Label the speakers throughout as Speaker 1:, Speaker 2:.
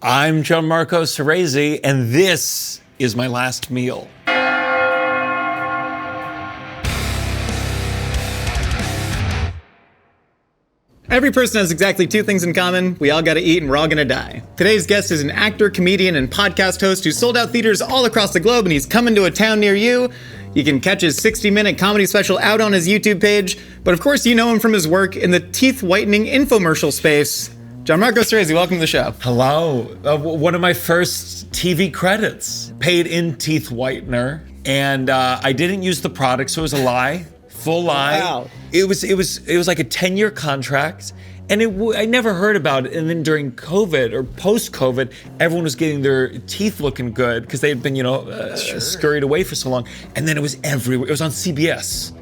Speaker 1: I'm Gianmarco Soresi, and this is my last meal.
Speaker 2: Every person has exactly two things in common. We all gotta eat and we're all gonna die. Today's guest is an actor, comedian, and podcast host who sold out theaters all across the globe, and he's coming to a town near you. You can catch his 60-minute comedy special out on his YouTube page, but of course you know him from his work in the teeth whitening infomercial space. Gianmarco Soresi, welcome to the show.
Speaker 1: Hello. One of my first TV credits. Paid in teeth whitener, and I didn't use the product, so it was a lie. Full lie.
Speaker 2: Wow.
Speaker 1: It was like a 10-year contract, and I never heard about it. And then during COVID or post-COVID, everyone was getting their teeth looking good because they had been, scurried away for so long. And then it was everywhere. It was on CBS,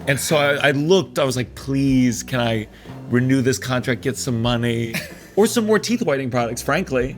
Speaker 1: and so I looked. I was like, please, can I renew this contract, get some money, or some more teeth whitening products, frankly.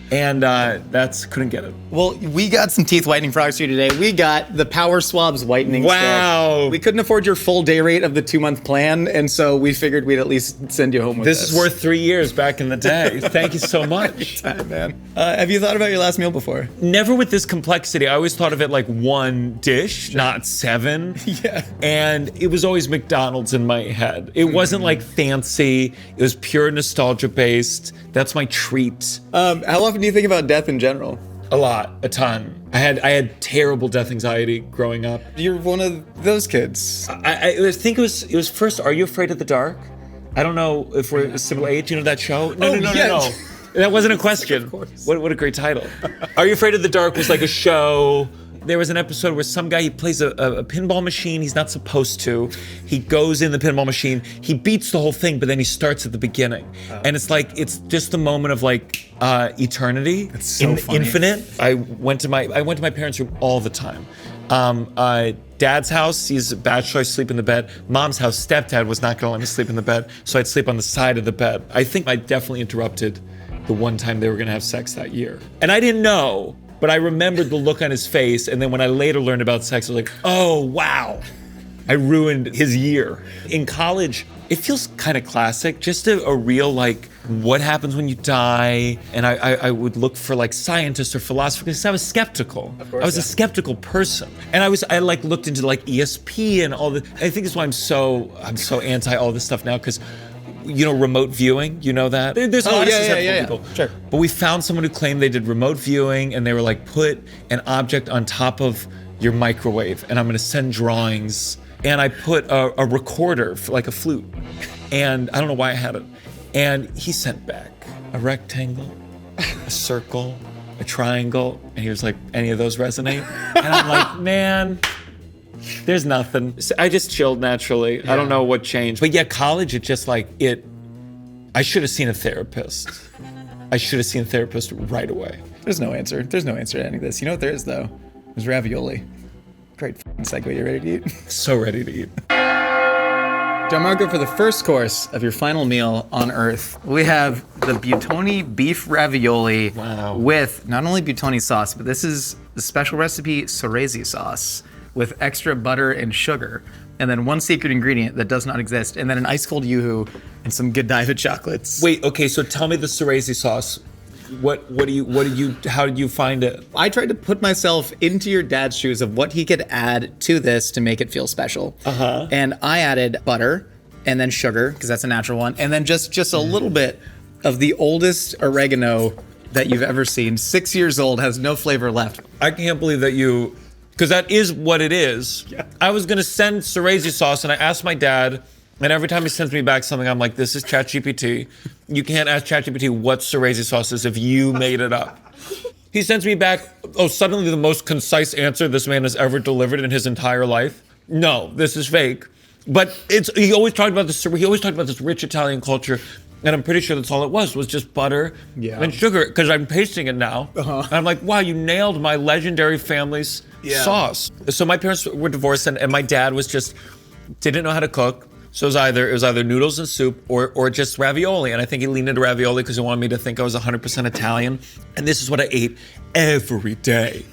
Speaker 1: And couldn't get it.
Speaker 2: Well, we got some teeth whitening products here today. We got the Power Swabs whitening
Speaker 1: Wow.
Speaker 2: stick. We couldn't afford your full day rate of the 2-month plan, and so we figured we'd at least send you home with this.
Speaker 1: This is worth 3 years back in the day. Thank you so much.
Speaker 2: Anytime, man. Have you thought about your last meal before?
Speaker 1: Never with this complexity. I always thought of it like one dish, not 7.
Speaker 2: Yeah.
Speaker 1: And it was always McDonald's in my head. It wasn't like fancy. It was pure nostalgia based. That's my treat.
Speaker 2: How often do you think about death in general?
Speaker 1: A lot, a ton. I had terrible death anxiety growing up.
Speaker 2: You're one of those kids.
Speaker 1: I think it was first, Are You Afraid of the Dark? I don't know if we're a similar age. You know that show? No. That wasn't a question.
Speaker 2: Of course.
Speaker 1: What a great title. Are You Afraid of the Dark was like a show. There was an episode where some guy, he plays a pinball machine he's not supposed to. He goes in the pinball machine, he beats the whole thing, but then he starts at the beginning. And it's just the moment of like eternity.
Speaker 2: That's so funny.
Speaker 1: Infinite. I went to my parents' room all the time. Dad's house, he's a bachelor, I sleep in the bed. Mom's house, stepdad was not gonna let me sleep in the bed, so I'd sleep on the side of the bed. I think I definitely interrupted the one time they were gonna have sex that year. And I didn't know, but I remembered the look on his face, and then when I later learned about sex, I was like, oh, wow. I ruined his year. In college, it feels kind of classic, just a real, like, what happens when you die? And I would look for, like, scientists or philosophers, because I was skeptical.
Speaker 2: Of course,
Speaker 1: I was a skeptical person. And I looked into, like, ESP and all the, I think that's why I'm so anti all this stuff now, because remote viewing, you know that? There's a lot of susceptible people.
Speaker 2: Sure.
Speaker 1: But we found someone who claimed they did remote viewing, and they were like, put an object on top of your microwave, and I'm gonna send drawings. And I put a recorder, like a flute, and I don't know why I had it. And he sent back a rectangle, a circle, a triangle, and he was like, any of those resonate? And I'm like, man, there's nothing. So I just chilled naturally. Yeah. I don't know what changed. But yeah, college, it just like, I should have seen a therapist. I should have seen a therapist right away.
Speaker 2: There's no answer. There's no answer to any of this. You know what there is, though? There's ravioli. Great segue. You ready to eat?
Speaker 1: So ready to eat.
Speaker 2: Gianmarco, for the first course of your final meal on Earth, we have the Buitoni beef ravioli with not only Buitoni sauce, but this is the special recipe Soresi sauce with extra butter and sugar, and then one secret ingredient that does not exist, and then an ice cold Yoo-hoo and some Godiva chocolates.
Speaker 1: Wait, okay, so tell me the Soresi sauce. How did you find it?
Speaker 2: I tried to put myself into your dad's shoes of what he could add to this to make it feel special. And I added butter and then sugar, because that's a natural one, and then just a little bit of the oldest oregano that you've ever seen. 6 years old, has no flavor left.
Speaker 1: I can't believe that because that is what it is. Yeah. I was gonna send Soresi sauce, and I asked my dad, and every time he sends me back something, I'm like, this is ChatGPT. You can't ask ChatGPT what Soresi sauce is if you made it up. He sends me back, suddenly the most concise answer this man has ever delivered in his entire life. No, this is fake. But he always talked about this rich Italian culture, and I'm pretty sure that's all it was just butter and sugar, because I'm tasting it now. And I'm like, wow, you nailed my legendary family's sauce. So my parents were divorced, and my dad didn't know how to cook. So it was either noodles and soup or just ravioli. And I think he leaned into ravioli because he wanted me to think I was 100% Italian. And this is what I ate every day.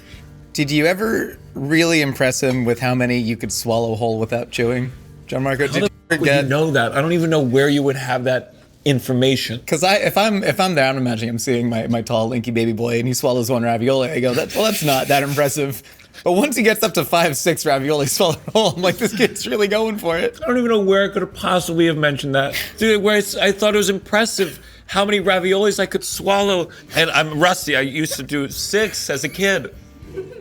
Speaker 2: Did you ever really impress him with how many you could swallow whole without chewing? Gianmarco, did you ever
Speaker 1: You know that. I don't even know where you would have that information.
Speaker 2: Because if I'm there, I'm imagining I'm seeing my tall, lanky baby boy, and he swallows one ravioli. I go, that's not that impressive. But once he gets up to 5, 6 ravioli swallowed whole, I'm like, this kid's really going for it.
Speaker 1: I don't even know where I could have possibly have mentioned that. Dude, where I thought it was impressive how many raviolis I could swallow. And I'm rusty. I used to do 6 as a kid.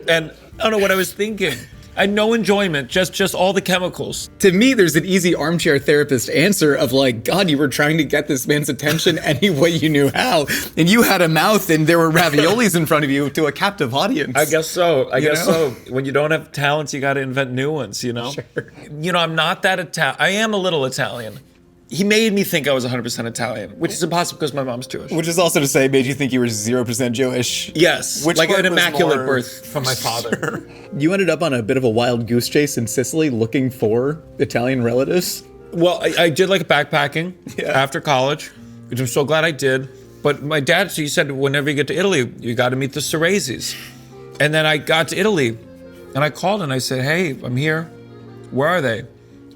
Speaker 1: And I don't know what I was thinking. I had no enjoyment, just all the chemicals.
Speaker 2: To me, there's an easy armchair therapist answer of like, God, you were trying to get this man's attention any way you knew how. And you had a mouth and there were raviolis in front of you to a captive audience.
Speaker 1: I guess so. I guess so. When you don't have talents, you got to invent new ones, you know?
Speaker 2: Sure.
Speaker 1: You know, I'm not that Italian. I am a little Italian. He made me think I was 100% Italian, which is impossible because my mom's Jewish.
Speaker 2: Which is also to say, made you think you were 0% Jewish.
Speaker 1: Yes,
Speaker 2: Which
Speaker 1: like
Speaker 2: part
Speaker 1: an
Speaker 2: was
Speaker 1: immaculate
Speaker 2: more-
Speaker 1: birth from my father.
Speaker 2: Sure. You ended up on a bit of a wild goose chase in Sicily looking for Italian relatives.
Speaker 1: Well, I did like backpacking after college, which I'm so glad I did. But my dad, he said, whenever you get to Italy, you got to meet the Soresis. And then I got to Italy, and I called and I said, hey, I'm here. Where are they?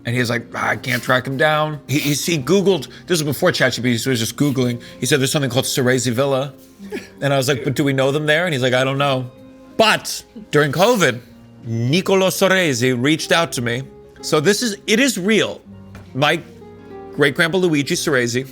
Speaker 1: And he was like, I can't track him down. He Googled, this was before ChatGPT, so he was just Googling. He said, there's something called Soresi Villa. And I was like, but do we know them there? And he's like, I don't know. But during COVID, Niccolò Soresi reached out to me. So it is real. My great-grandpa Luigi Soresi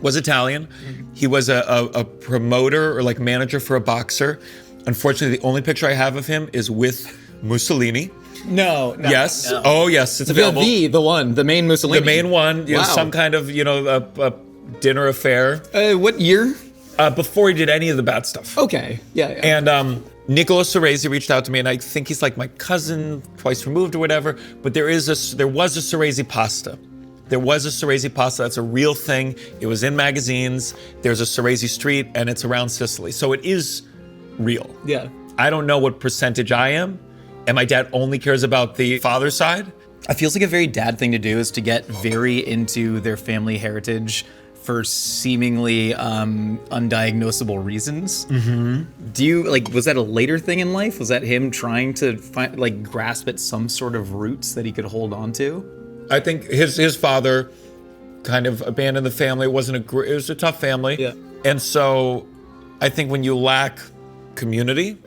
Speaker 1: was Italian. He was a promoter or like manager for a boxer. Unfortunately, the only picture I have of him is with Mussolini.
Speaker 2: No.
Speaker 1: Yes.
Speaker 2: No.
Speaker 1: Oh, yes. It's available.
Speaker 2: The main Mussolini.
Speaker 1: The main one. You know,
Speaker 2: Wow.
Speaker 1: some kind of, a dinner affair.
Speaker 2: What year?
Speaker 1: Before he did any of the bad stuff.
Speaker 2: Okay. Yeah.
Speaker 1: And Niccolò Soresi reached out to me, and I think he's like my cousin, twice removed or whatever. But there was a Soresi pasta. There was a Soresi pasta. That's a real thing. It was in magazines. There's a Soresi street, and it's around Sicily. So it is real.
Speaker 2: Yeah.
Speaker 1: I don't know what percentage I am. And my dad only cares about the father's side.
Speaker 2: It feels like a very dad thing to do is to get very into their family heritage for seemingly undiagnosable reasons. Mm-hmm. Do you, was that a later thing in life? Was that him trying to grasp at some sort of roots that he could hold on to?
Speaker 1: I think his father kind of abandoned the family. It was a tough family.
Speaker 2: Yeah.
Speaker 1: And so I think when you lack community,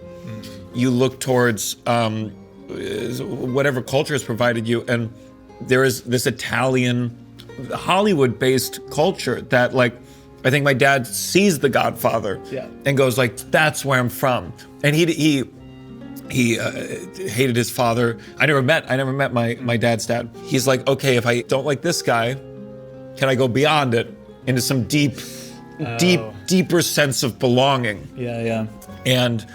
Speaker 1: you look towards whatever culture has provided you. And there is this Italian, Hollywood-based culture that, I think my dad sees The Godfather and goes that's where I'm from. And he hated his father. I never met my dad's dad. He's like, okay, if I don't like this guy, can I go beyond it into some deeper sense of belonging?
Speaker 2: Yeah.
Speaker 1: And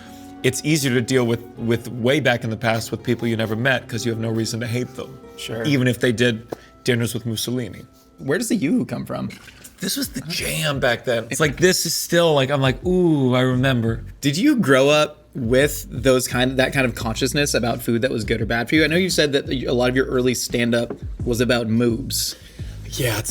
Speaker 1: it's easier to deal with way back in the past with people you never met because you have no reason to hate them.
Speaker 2: Sure.
Speaker 1: Even if they did dinners with Mussolini.
Speaker 2: Where does the yoo-hoo come from?
Speaker 1: This was the jam back then. It's this is still I'm ooh, I remember.
Speaker 2: Did you grow up with that kind of consciousness about food that was good or bad for you? I know you said that a lot of your early stand-up was about moobs.
Speaker 1: Yeah,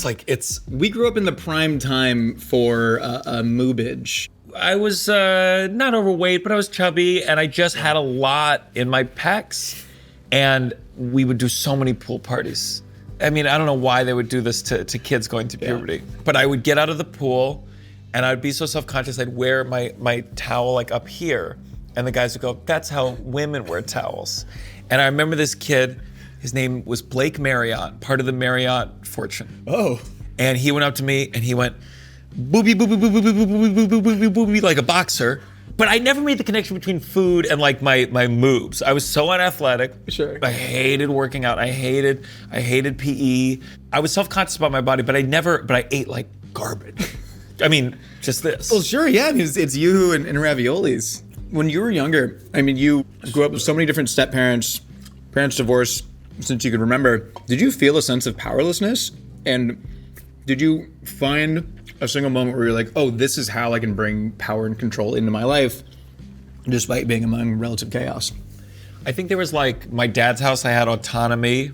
Speaker 2: We grew up in the prime time for Moobage.
Speaker 1: I was not overweight, but I was chubby, and I just had a lot in my pecs. And we would do so many pool parties. I mean, I don't know why they would do this to kids going through puberty. But I would get out of the pool, and I'd be so self-conscious, I'd wear my towel up here. And the guys would go, that's how women wear towels. And I remember this kid, his name was Blake Marriott, part of the Marriott fortune.
Speaker 2: Oh.
Speaker 1: And he went up to me, and he went, boobie, boobie, boobie, boobie, boobie, boobie, boobie, boobie, like a boxer. But I never made the connection between food and my moves. I was so unathletic.
Speaker 2: Sure.
Speaker 1: I hated working out. I hated PE. I was self-conscious about my body, but I ate like garbage. I mean, just this.
Speaker 2: Well, sure, yeah. It's yoo-hoo and raviolis. When you were younger, you grew up with so many different step-parents, parents divorced since you could remember. Did you feel a sense of powerlessness? And did you find a single moment where you're like, oh, this is how I can bring power and control into my life, despite being among relative chaos?
Speaker 1: I think there was my dad's house, I had autonomy,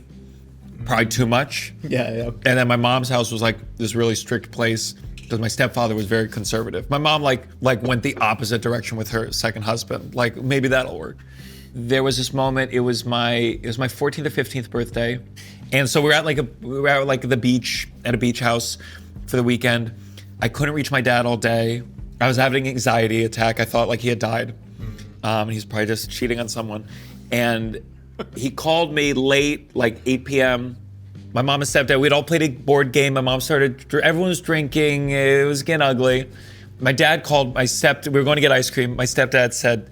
Speaker 1: probably too much.
Speaker 2: Yeah.
Speaker 1: And then my mom's house was this really strict place because my stepfather was very conservative. My mom went the opposite direction with her second husband. Maybe that'll work. there was this moment. It was my 14th or 15th birthday, and so we were at the beach at a beach house for the weekend. I couldn't reach my dad all day. I was having an anxiety attack. I thought like he had died. He's probably just cheating on someone. And he called me late, like 8 p.m. My mom and stepdad, we'd all played a board game. My mom everyone was drinking. It was getting ugly. My dad called we were going to get ice cream. My stepdad said,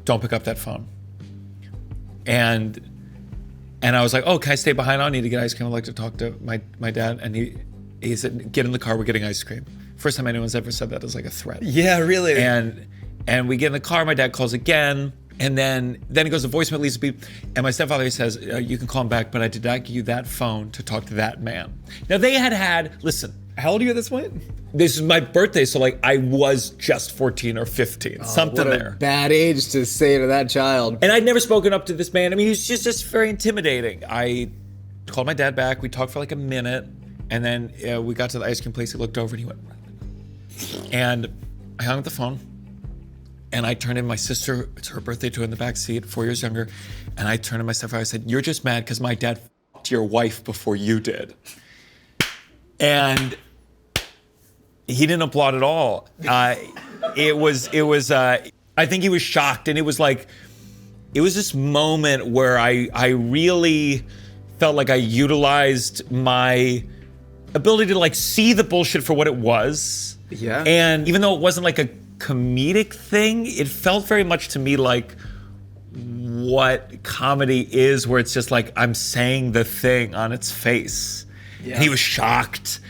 Speaker 1: don't pick up that phone. And I was like, oh, can I stay behind? I don't need to get ice cream. I'd like to talk to my dad. And he said, get in the car, we're getting ice cream. First time anyone's ever said that as like a threat.
Speaker 2: Yeah, really.
Speaker 1: And we get in the car, my dad calls again, and then it goes to voicemail, leaves a beep, and my stepfather says, you can call him back, but I did not give you that phone to talk to that man. Now they listen.
Speaker 2: How old are you at this point?
Speaker 1: This is my birthday, so like I was just 14 or 15, something
Speaker 2: what a
Speaker 1: there.
Speaker 2: bad age to say to that child.
Speaker 1: And I'd never spoken up to this man. I mean, he was just very intimidating. I called my dad back, we talked for like a minute, and then we got to the ice cream place, he looked over and he went, and I hung up the phone. And I turned in my sister, it's her birthday too, in the back seat, 4 years younger. And I turned to my stepfather, I said, you're just mad because my dad f***ed your wife before you did. And he didn't applaud at all. I think he was shocked. And it was this moment where I really felt like I utilized my ability to like see the bullshit for what it was.
Speaker 2: Yeah.
Speaker 1: And even though it wasn't like a comedic thing, it felt very much to me like what comedy is, where it's just like I'm saying the thing on its face. Yeah. And he was shocked,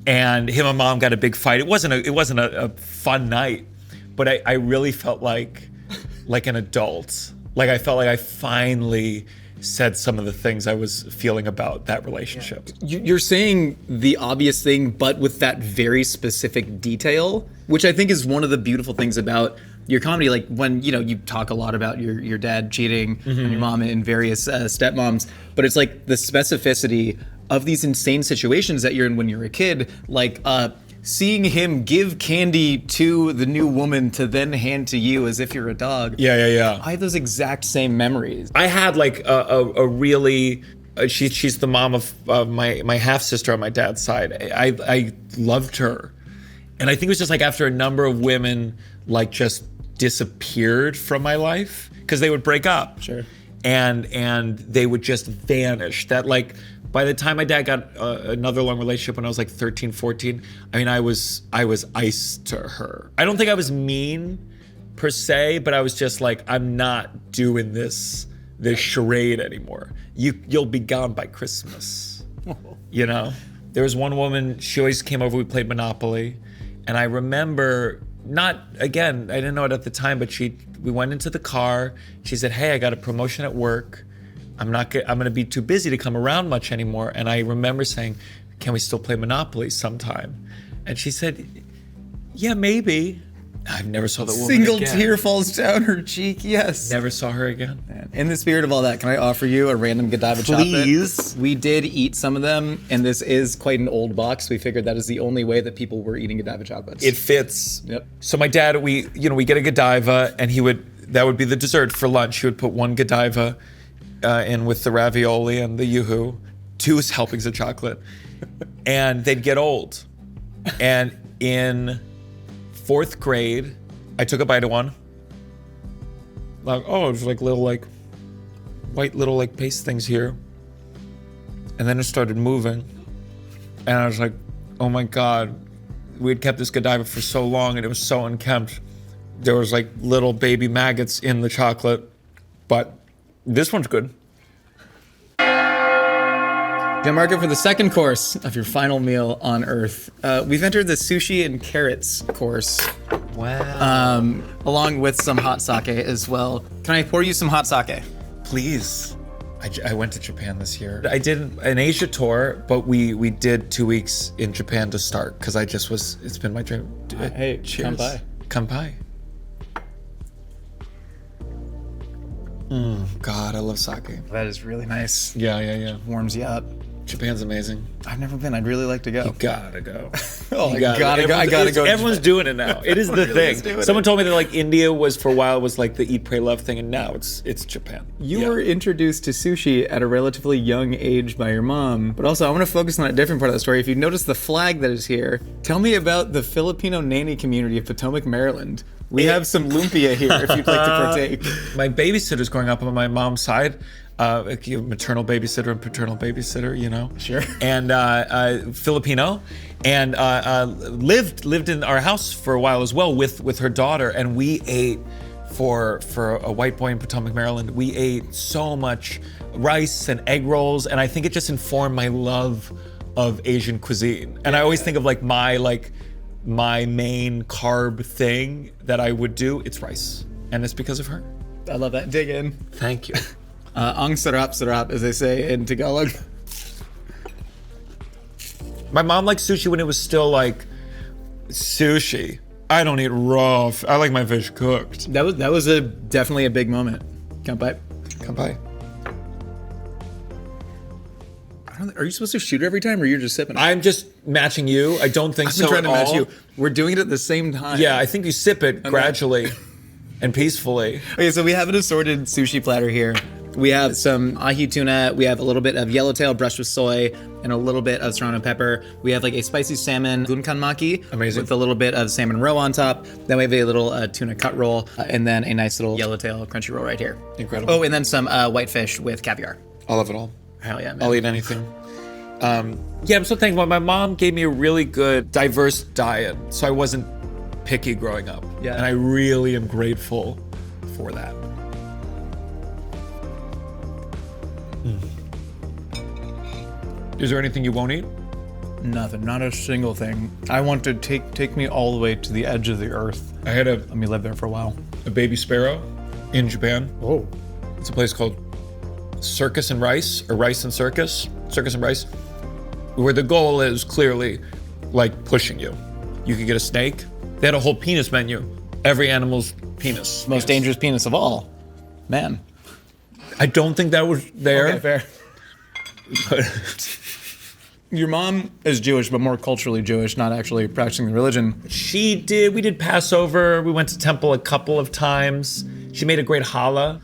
Speaker 1: and him and mom got a big fight. It wasn't a fun night, but I really felt like an adult. Like I felt like I finally said some of the things I was feeling about that relationship.
Speaker 2: You're saying the obvious thing, but with that very specific detail, which I think is one of the beautiful things about your comedy. Like when, you talk a lot about your dad cheating and your mom and various stepmoms, but it's like the specificity of these insane situations that you're in when you're a kid, like seeing him give candy to the new woman to then hand to you as if you're a dog.
Speaker 1: Yeah.
Speaker 2: I have those exact same memories.
Speaker 1: I had like a really, she's the mom of my half sister on my dad's side. I loved her. And I think it was just like after a number of women like just disappeared from my life because they would break up.
Speaker 2: Sure.
Speaker 1: And they would just vanish. That like, by the time my dad got another long relationship when I was like 13, 14, I mean, I was ice to her. I don't think I was mean per se, but I was just like, I'm not doing this charade anymore. You'll be gone by Christmas. There was one woman, she always came over, we played Monopoly. And I remember, I didn't know it at the time, but we went into the car. She said, hey, I got a promotion at work. I'm going to be too busy to come around much anymore. And I remember saying, can we still play Monopoly sometime? And she said, yeah, maybe. I never saw the woman
Speaker 2: Single
Speaker 1: again.
Speaker 2: tear falls down her cheek, yes.
Speaker 1: Never saw her again.
Speaker 2: Man. In the spirit of all that, can I offer you a random Godiva chocolate?
Speaker 1: Please.
Speaker 2: We did eat some of them, and this is quite an old box. We figured that is the only way that people were eating Godiva chocolates.
Speaker 1: It fits.
Speaker 2: Yep.
Speaker 1: So my dad, we get a Godiva, and that would be the dessert for lunch. He would put one Godiva in with the ravioli and the yoo-hoo, 2 helpings of chocolate, and they'd get old. And in 4th grade, I took a bite of one. Like, oh, it's like little like white little like paste things here. And then it started moving. And I was like, oh my God, we had kept this Godiva for so long and it was so unkempt. There was like little baby maggots in the chocolate, but this one's good.
Speaker 2: Gianmarco, for the second course of your final meal on Earth, we've entered the sushi and carrots course.
Speaker 1: Wow.
Speaker 2: Along with some hot sake as well. Can I pour you some hot sake?
Speaker 1: Please. I went to Japan this year. I did an Asia tour, but we did 2 weeks in Japan to start because it's been my dream.
Speaker 2: Hey,
Speaker 1: cheers.
Speaker 2: Kanpai.
Speaker 1: Kanpai. God, I love sake.
Speaker 2: That is really nice.
Speaker 1: Yeah.
Speaker 2: Warms you up.
Speaker 1: Japan's amazing.
Speaker 2: I've never been. I'd really like to go.
Speaker 1: Gotta go.
Speaker 2: Oh, I gotta go.
Speaker 1: Everyone's doing it now. It is the
Speaker 2: Everyone is
Speaker 1: thing.
Speaker 2: doing
Speaker 1: Someone
Speaker 2: it.
Speaker 1: told me that like India was for a while was like the eat, pray, love thing, and now it's Japan.
Speaker 2: You were introduced to sushi at a relatively young age by your mom, but also I want to focus on a different part of the story. If you notice the flag that is here, tell me about the Filipino nanny community of Potomac, Maryland. We have some lumpia here if you'd like to partake.
Speaker 1: My babysitters growing up on my mom's side, maternal babysitter and paternal babysitter, you know.
Speaker 2: Sure.
Speaker 1: And Filipino, and lived in our house for a while as well with her daughter, and we ate for a white boy in Potomac, Maryland. We ate so much rice and egg rolls, and I think it just informed my love of Asian cuisine. And I always think of like my main carb thing that I would do, it's rice. And it's because of her.
Speaker 2: I love that. Dig in.
Speaker 1: Thank you.
Speaker 2: Ang sarap, as they say in Tagalog.
Speaker 1: My mom liked sushi when it was still like sushi. I don't eat raw. I like my fish cooked.
Speaker 2: That was definitely a big moment. Come by. Are you supposed to shoot every time, or you're just sipping it?
Speaker 1: I'm just matching you. I don't think
Speaker 2: I've been
Speaker 1: so
Speaker 2: trying to
Speaker 1: at
Speaker 2: match
Speaker 1: all.
Speaker 2: you. We're doing it at the same time.
Speaker 1: Yeah, I think you sip it gradually and peacefully.
Speaker 2: Okay, so we have an assorted sushi platter here. We have some ahi tuna, we have a little bit of yellowtail brushed with soy, and a little bit of serrano pepper. We have like a spicy salmon gunkan maki.
Speaker 1: Amazing.
Speaker 2: With a little bit of salmon roe on top. Then we have a little tuna cut roll, and then a nice little yellowtail crunchy roll right here.
Speaker 1: Incredible.
Speaker 2: Oh, and then some whitefish with caviar.
Speaker 1: I'll have it all.
Speaker 2: Hell yeah, man.
Speaker 1: I'll eat anything. Yeah, I'm so thankful. My mom gave me a really good, diverse diet, so I wasn't picky growing up.
Speaker 2: Yeah.
Speaker 1: And I really am grateful for that. Is there anything you won't eat?
Speaker 2: Nothing, not a single thing. I want to take me all the way to the edge of the earth.
Speaker 1: I had
Speaker 2: Let me live there for a while.
Speaker 1: a baby sparrow in Japan.
Speaker 2: Oh.
Speaker 1: It's a place called Circus and Rice, or Rice and Circus, Circus and Rice, where the goal is clearly like pushing you. You could get a snake. They had a whole penis menu. Every animal's penis.
Speaker 2: Most dangerous penis of all. Man.
Speaker 1: I don't think that was there.
Speaker 2: Okay, fair. Your mom is Jewish, but more culturally Jewish, not actually practicing the religion.
Speaker 1: She did. We did Passover. We went to temple a couple of times. She made a great challah.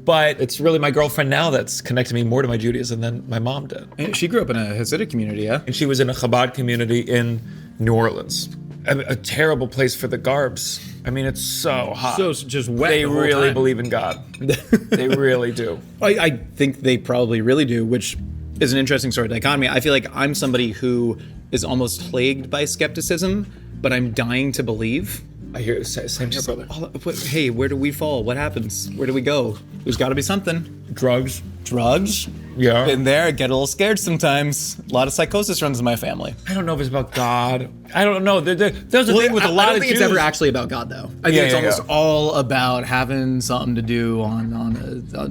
Speaker 1: But it's really my girlfriend now that's connected me more to my Judaism than my mom did.
Speaker 2: And she grew up in a Hasidic community, yeah?
Speaker 1: And she was in a Chabad community in New Orleans. A terrible place for the garbs. I mean, it's so hot.
Speaker 2: So it's just wet
Speaker 1: They
Speaker 2: the whole
Speaker 1: really
Speaker 2: time.
Speaker 1: believe in God. They really do.
Speaker 2: I think they probably really do, which is an interesting sort of dichotomy. I feel like I'm somebody who is almost plagued by skepticism, but I'm dying to believe.
Speaker 1: I hear same here, brother.
Speaker 2: Hey, where do we fall? What happens? Where do we go? There's got to be something.
Speaker 1: Drugs.
Speaker 2: Drugs?
Speaker 1: Yeah.
Speaker 2: Been there, get a little scared sometimes. A lot of psychosis runs in my family.
Speaker 1: I don't know if it's about God. I don't know. There's a thing with a lot
Speaker 2: I don't
Speaker 1: of
Speaker 2: think
Speaker 1: Jews.
Speaker 2: it's ever actually about God, though. I think
Speaker 1: Yeah,
Speaker 2: it's
Speaker 1: yeah,
Speaker 2: almost
Speaker 1: yeah.
Speaker 2: all about having something to do on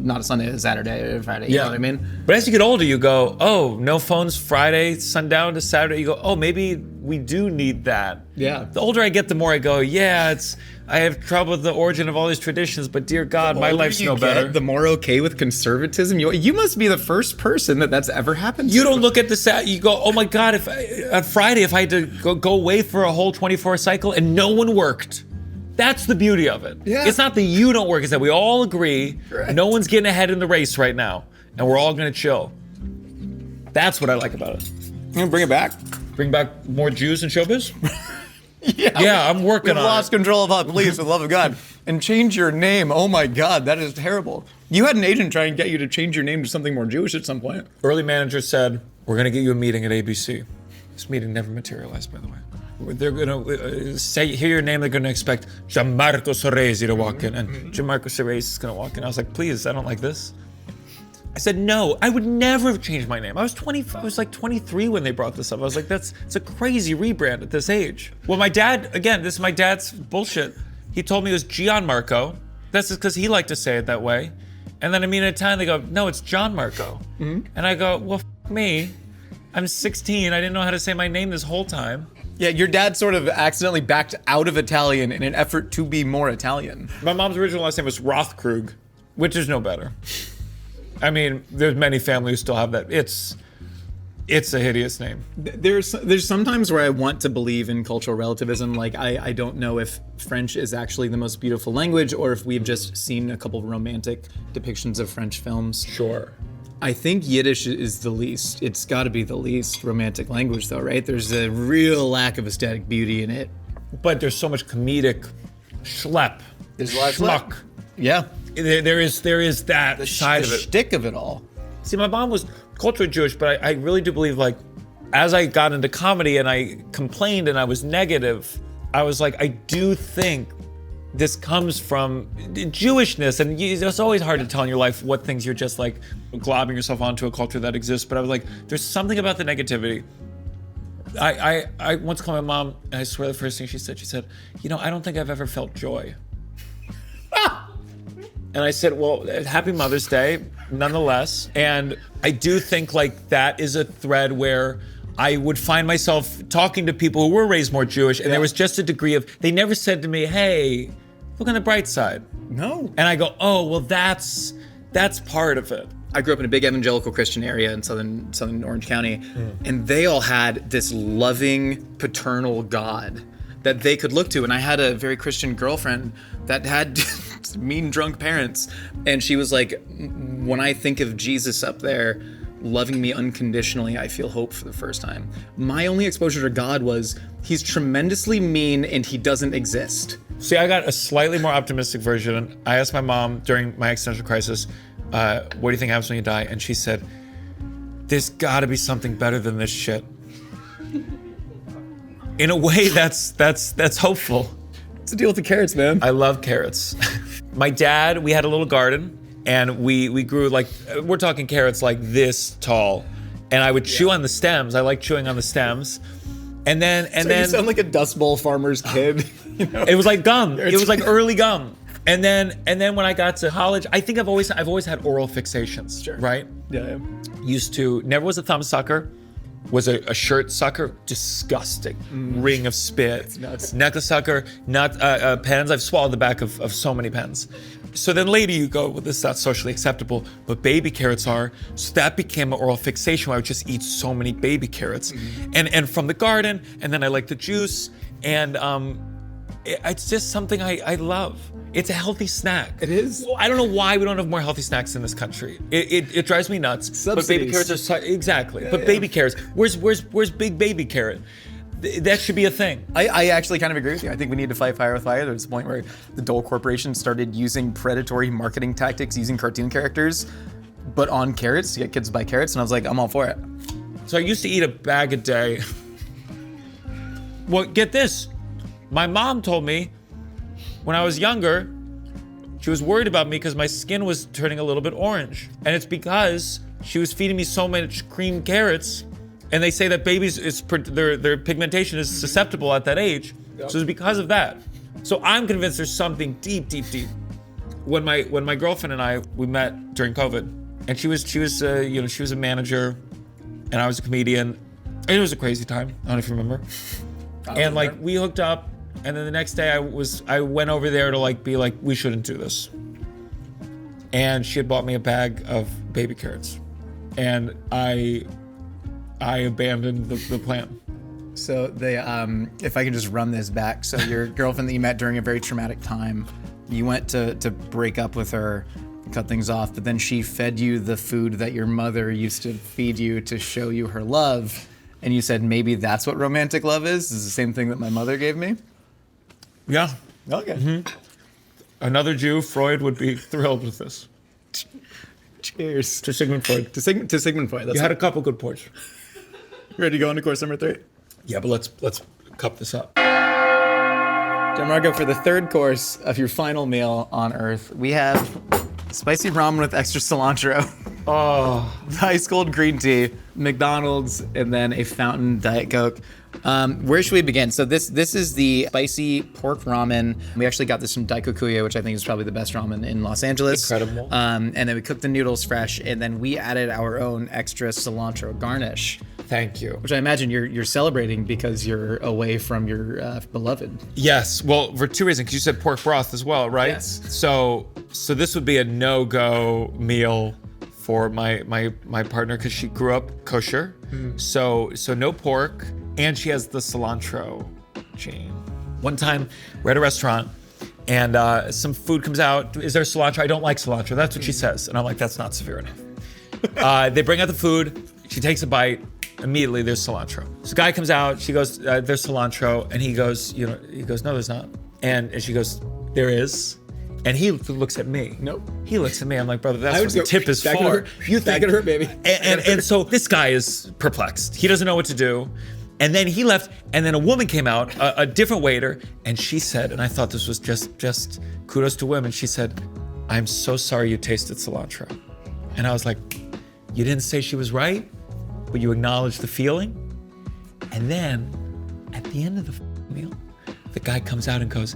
Speaker 2: not a Sunday, a Saturday, or Friday. You know what I mean?
Speaker 1: But as you get older, you go, oh, no phones Friday, sundown to Saturday. You go, oh, maybe we do need that.
Speaker 2: Yeah.
Speaker 1: The older I get, the more I go, yeah, I have trouble with the origin of all these traditions, but dear God, my
Speaker 2: older
Speaker 1: life's
Speaker 2: you
Speaker 1: no
Speaker 2: get,
Speaker 1: better.
Speaker 2: The more okay with conservatism you must be the first person that's ever happened to.
Speaker 1: You don't look at the you go, oh my God, if on Friday, if I had to go away for a whole 24-hour cycle and no one worked. That's the beauty of it.
Speaker 2: Yeah.
Speaker 1: It's not that you don't work, it's that we all agree
Speaker 2: Correct.
Speaker 1: no one's getting ahead in the race right now, and we're all gonna chill. That's what I like about it.
Speaker 2: You gonna bring it back?
Speaker 1: Bring back more Jews in showbiz?
Speaker 2: Yeah,
Speaker 1: I'm working
Speaker 2: We've
Speaker 1: on
Speaker 2: lost
Speaker 1: it.
Speaker 2: control of that, please, for the love of God. And change your name. Oh my God, that is terrible. You had an agent try and get you to change your name to something more Jewish at some point.
Speaker 1: Early manager said, we're gonna get you a meeting at ABC. This meeting never materialized, by the way. They're gonna hear your name, they're gonna expect Gianmarco Soresi to walk in, and Gianmarco Soresi is gonna walk in. I was like, please, I don't like this. I said, no, I would never have changed my name. I was like 23 when they brought this up. I was like, it's a crazy rebrand at this age. Well, my dad, again, this is my dad's bullshit. He told me it was Gianmarco. That's just because he liked to say it that way. And then in Italian, they go, no, it's Gianmarco. And I go, well, me. I'm 16. I didn't know how to say my name this whole time.
Speaker 2: Yeah, your dad sort of accidentally backed out of Italian in an effort to be more Italian.
Speaker 1: My mom's original last name was Rothkrug, which is no better. I mean, there's many families who still have that. It's a hideous name.
Speaker 2: There's sometimes where I want to believe in cultural relativism. Like I don't know if French is actually the most beautiful language or if we've just seen a couple of romantic depictions of French films.
Speaker 1: Sure.
Speaker 2: I think Yiddish is the least. It's got to be the least romantic language, though, right? There's a real lack of aesthetic beauty in it.
Speaker 1: But there's so much comedic schlep.
Speaker 2: There's a lot of
Speaker 1: schmuck.
Speaker 2: Yeah.
Speaker 1: There is that side of
Speaker 2: The
Speaker 1: it.
Speaker 2: shtick of it all.
Speaker 1: See, my mom was culturally Jewish, but I really do believe, like, as I got into comedy and I complained and I was negative, I was like, I do think this comes from Jewishness. And it's always hard to tell in your life what things you're just like globbing yourself onto a culture that exists. But I was like, there's something about the negativity. I once called my mom, and I swear the first thing she said, you know, I don't think I've ever felt joy. And I said, well, happy Mother's Day, nonetheless. And I do think like that is a thread where I would find myself talking to people who were raised more Jewish, and there was just a degree of, they never said to me, hey, look on the bright side.
Speaker 2: No.
Speaker 1: And I go, oh, well, that's part of it.
Speaker 2: I grew up in a big evangelical Christian area in southern Orange County, and they all had this loving paternal God that they could look to. And I had a very Christian girlfriend that had mean drunk parents, and she was like, when I think of Jesus up there loving me unconditionally, I feel hope for the first time. My only exposure to God was he's tremendously mean and he doesn't exist.
Speaker 1: See, I got a slightly more optimistic version. I asked my mom during my existential crisis, what do you think happens when you die? And she said, there's gotta be something better than this shit. In a way, that's hopeful.
Speaker 2: What's the deal with the carrots, man?
Speaker 1: I love carrots. My dad, we had a little garden, and we grew like, we're talking carrots like this tall. And I would chew on the stems. I like chewing on the stems. And then
Speaker 2: You sound like a Dust Bowl farmer's kid. You know?
Speaker 1: It was like gum. It was like early gum. And then when I got to college, I think I've always had oral fixations,
Speaker 2: Sure.
Speaker 1: right?
Speaker 2: Yeah.
Speaker 1: Used to, never was a thumb sucker, was a shirt sucker, disgusting. Ring of spit.
Speaker 2: It's nuts.
Speaker 1: Necklace sucker, not pens. I've swallowed the back of so many pens. So then later you go, well, this is not socially acceptable, but baby carrots are. So that became an oral fixation where I would just eat so many baby carrots. And from the garden, and then I like the juice, and it's just something I love. It's a healthy snack.
Speaker 2: It is.
Speaker 1: Well, I don't know why we don't have more healthy snacks in this country. It drives me nuts. But baby
Speaker 2: Subsidies.
Speaker 1: carrots are exactly. But baby carrots, where's big baby carrot? That should be a thing.
Speaker 2: I actually kind of agree with you. I think we need to fight fire with fire. There's a point where the Dole Corporation started using predatory marketing tactics using cartoon characters, but on carrots to get kids to buy carrots, and I was like, I'm all for it.
Speaker 1: So I used to eat a bag a day. Well, get this. My mom told me when I was younger, she was worried about me because my skin was turning a little bit orange. And it's because she was feeding me so much creamed carrots. And they say that babies, their pigmentation is susceptible at that age. Yep. So it's because of that. So I'm convinced there's something deep. When my girlfriend and we met during COVID, and she was a manager, and I was a comedian. It was a crazy time. I don't know if you remember. And like we hooked up, and then the next day I went over there to like be like, we shouldn't do this. And she had bought me a bag of baby carrots, and I abandoned the plan.
Speaker 2: So they, if I can just run this back. So your girlfriend that you met during a very traumatic time, you went to break up with her, cut things off, but then she fed you the food that your mother used to feed you to show you her love. And you said, maybe that's what romantic love is? Is the same thing that my mother gave me?
Speaker 1: Yeah.
Speaker 2: Okay.
Speaker 1: Mm-hmm. Another Jew, Freud, would be thrilled with this.
Speaker 2: Cheers.
Speaker 1: To Sigmund Freud.
Speaker 2: To Sigmund Freud. That's
Speaker 1: You had a couple good points.
Speaker 2: Ready to go on to course number 3?
Speaker 1: Yeah, but let's cup this up.
Speaker 2: Gianmarco, for the third course of your final meal on Earth, we have spicy ramen with extra cilantro.
Speaker 1: Oh.
Speaker 2: Ice cold green tea, McDonald's, and then a fountain Diet Coke. Where should we begin? So this is the spicy pork ramen. We actually got this from Daikokuya, which I think is probably the best ramen in Los Angeles.
Speaker 1: Incredible.
Speaker 2: And then we cooked the noodles fresh, and then we added our own extra cilantro garnish.
Speaker 1: Thank you.
Speaker 2: Which I imagine you're celebrating because you're away from your beloved.
Speaker 1: Yes. Well, for two reasons. Because you said pork broth as well, right?
Speaker 2: Yes.
Speaker 1: So this would be a no-go meal for my partner because she grew up kosher, so no pork, and she has the cilantro gene. One time we're at a restaurant and some food comes out. Is there cilantro? I don't like cilantro. That's what she says, and I'm like, that's not severe enough. They bring out the food. She takes a bite. Immediately there's cilantro. So the guy comes out. She goes, there's cilantro, and he goes, no, there's not. And she goes, there is. And he looks at me.
Speaker 2: Nope.
Speaker 1: He looks at me. I'm like, brother, that's what the tip is for.
Speaker 2: You think it hurt, baby.
Speaker 1: And so this guy is perplexed. He doesn't know what to do. And then he left, and then a woman came out, a different waiter, and she said, and I thought this was just kudos to women. She said, I'm so sorry you tasted cilantro. And I was like, you didn't say she was right, but you acknowledged the feeling. And then at the end of the meal, the guy comes out and goes,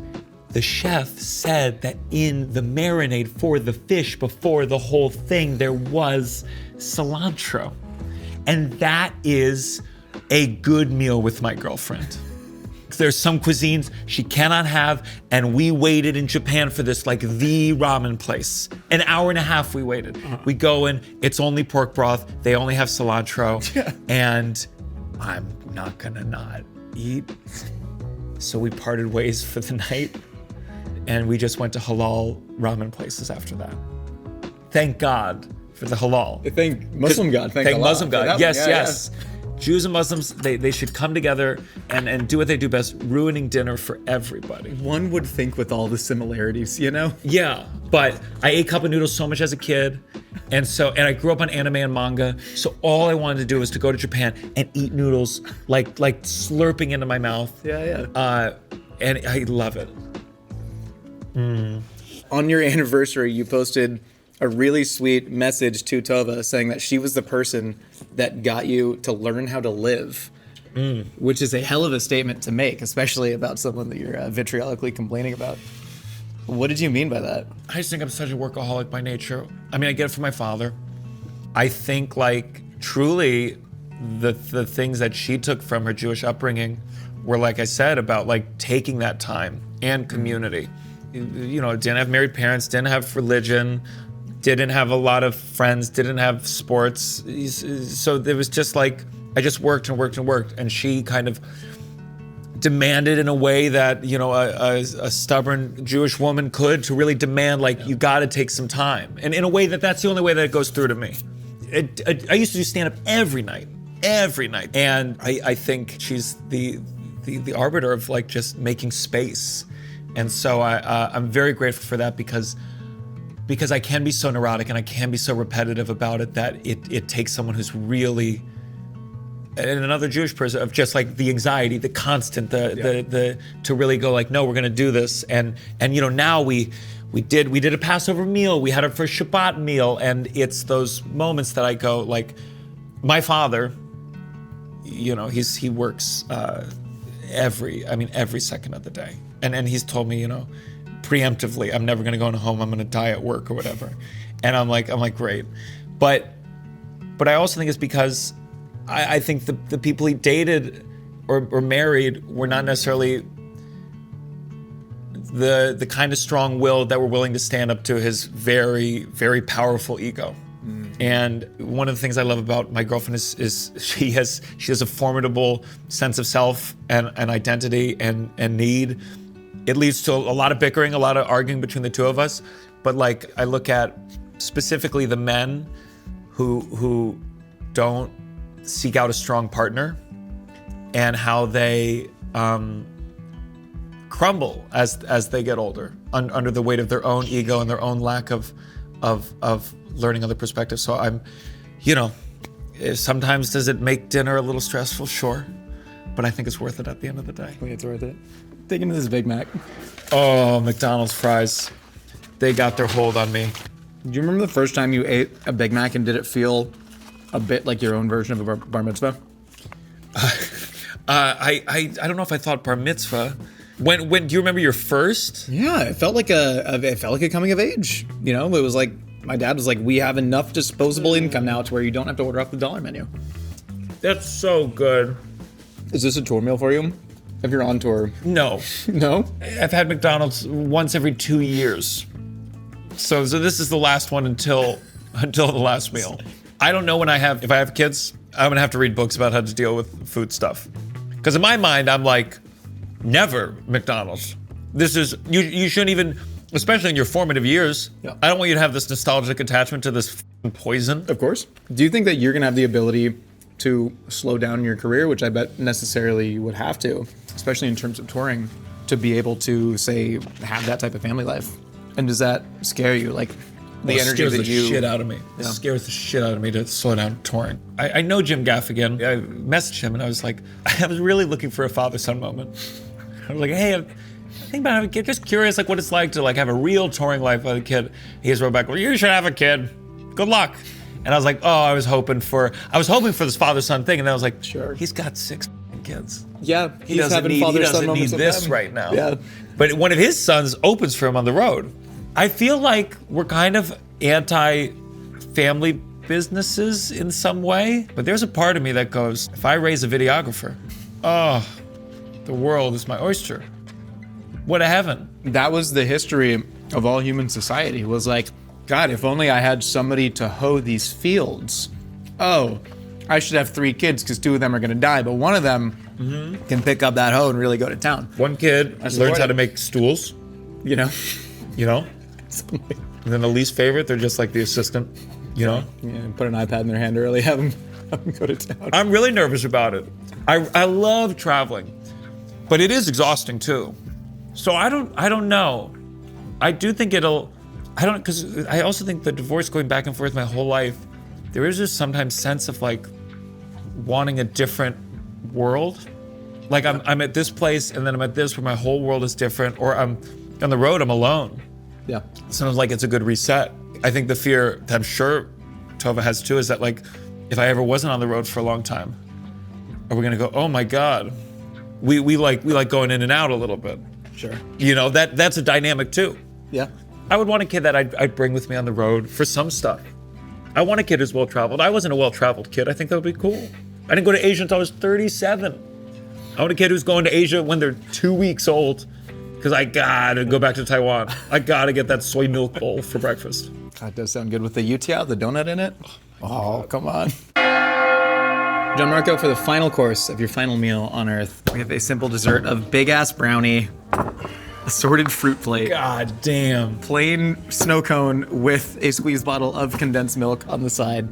Speaker 1: the chef said that in the marinade for the fish before the whole thing, there was cilantro. And that is a good meal with my girlfriend. There's some cuisines she cannot have, and we waited in Japan for this, like the ramen place. An hour and a half we waited. We go in, it's only pork broth, they only have cilantro, and I'm not gonna not eat. So we parted ways for the night, and we just went to halal ramen places after that. Thank God for the halal.
Speaker 2: Thank Muslim God.
Speaker 1: Thank
Speaker 2: Allah
Speaker 1: Muslim God. Yes,
Speaker 2: yeah,
Speaker 1: yes. Yeah. Jews and Muslims, they should come together and do what they do best, ruining dinner for everybody.
Speaker 2: One would think with all the similarities,
Speaker 1: Yeah, but I ate cup of noodles so much as a kid, and I grew up on anime and manga, so all I wanted to do was to go to Japan and eat noodles, like slurping into my mouth.
Speaker 2: Yeah.
Speaker 1: And I love it.
Speaker 2: On your anniversary, you posted a really sweet message to Tova saying that she was the person that got you to learn how to live, which is a hell of a statement to make, especially about someone that you're vitriolically complaining about. What did you mean by that?
Speaker 1: I just think I'm such a workaholic by nature. I mean, I get it from my father. I think, like, truly the things that she took from her Jewish upbringing were, like I said, about, like, taking that time and community. Didn't have married parents, didn't have religion, didn't have a lot of friends, didn't have sports. So there was just like, I just worked and worked and worked. And she kind of demanded in a way that, a stubborn Jewish woman could, to really demand, like, you gotta take some time. And in a way that's the only way that it goes through to me. I used to do stand-up every night. And I think she's the arbiter of, like, just making space. And so I'm very grateful for that because I can be so neurotic and I can be so repetitive about it that it takes someone who's really, and another Jewish person, of just like the anxiety, the constant, the to really go like, no, we're gonna do this. And now we did a Passover meal, we had our first Shabbat meal, and it's those moments that I go like, my father, he works every second of the day. And he's told me, preemptively, I'm never gonna go home, I'm gonna die at work or whatever. And I'm like, great. But I also think it's because I think the people he dated or married were not necessarily the kind of strong will that were willing to stand up to his very, very powerful ego. And one of the things I love about my girlfriend is she has a formidable sense of self and identity and need. It leads to a lot of bickering, a lot of arguing between the two of us. But like, I look at specifically the men who don't seek out a strong partner and how they crumble as they get older under the weight of their own ego and their own lack of learning other perspectives. So I'm, sometimes does it make dinner a little stressful? Sure. But I think it's worth it at the end of the day.
Speaker 2: It's worth it. Dig into this Big Mac.
Speaker 1: Oh, McDonald's fries. They got their hold on me.
Speaker 2: Do you remember the first time you ate a Big Mac and did it feel a bit like your own version of a bar mitzvah?
Speaker 1: I don't know if I thought bar mitzvah. When do you remember your first?
Speaker 2: Yeah, it felt like a coming of age. It was like, my dad was like, we have enough disposable income now to where you don't have to order off the dollar menu.
Speaker 1: That's so good.
Speaker 2: Is this a tour meal for you? If you're on tour?
Speaker 1: No.
Speaker 2: No?
Speaker 1: I've had McDonald's once every 2 years. So this is the last one until until the last meal. I don't know if I have kids, I'm gonna have to read books about how to deal with food stuff. Because in my mind, I'm like, never McDonald's. This is, you shouldn't even, especially in your formative years, I don't want you to have this nostalgic attachment to this poison.
Speaker 2: Of course. Do you think that you're gonna have the ability to slow down your career, which I bet necessarily you would have to, especially in terms of touring, to be able to, say, have that type of family life? And does that scare you? Like, the energy that you...
Speaker 1: It scares the shit out of me. It scares the shit out of me to slow down touring. I know Jim Gaffigan. I messaged him and I was like, I was really looking for a father-son moment. I was like, hey, I'm thinking about having a kid. Just curious, like, what it's like to like have a real touring life with a kid. He just wrote back, well, you should have a kid. Good luck. And I was like, oh, I was hoping for this father-son thing. And then I was like, sure, he's got 6 kids.
Speaker 2: Yeah,
Speaker 1: he doesn't need this right now.
Speaker 2: Yeah.
Speaker 1: But one of his sons opens for him on the road. I feel like we're kind of anti-family businesses in some way, but there's a part of me that goes, if I raise a videographer, oh, the world is my oyster. What a heaven.
Speaker 2: That was the history of all human society, was like, God, if only I had somebody to hoe these fields. Oh, I should have 3 kids because 2 of them are gonna die, but one of them can pick up that hoe and really go to town.
Speaker 1: One kid learns how to make stools.
Speaker 2: You know?
Speaker 1: And then the least favorite, they're just like the assistant, you know?
Speaker 2: Yeah, put an iPad in their hand early, have them go to town.
Speaker 1: I'm really nervous about it. I love traveling, but it is exhausting too. So I don't know. I do think because I also think the divorce going back and forth my whole life, there is just sometimes sense of like wanting a different world. Like I'm at this place and then I'm at this where my whole world is different, or I'm on the road, I'm alone.
Speaker 2: Yeah.
Speaker 1: Sounds like it's a good reset. I think the fear that I'm sure Tova has too is that like, if I ever wasn't on the road for a long time, are we gonna go, oh my God, we like going in and out a little bit.
Speaker 2: Sure.
Speaker 1: You know, that's a dynamic too.
Speaker 2: Yeah.
Speaker 1: I would want a kid that I'd bring with me on the road for some stuff. I want a kid who's well-traveled. I wasn't a well-traveled kid. I think that would be cool. I didn't go to Asia until I was 37. I want a kid who's going to Asia when they're 2 weeks old, because I gotta go back to Taiwan. I gotta get that soy milk bowl for breakfast.
Speaker 2: That does sound good with the yutia, the donut in it. Oh, come on. Gianmarco, for the final course of your final meal on Earth, we have a simple dessert of big-ass brownie, assorted fruit plate,
Speaker 1: God damn.
Speaker 2: plain snow cone with a squeezed bottle of condensed milk on the side.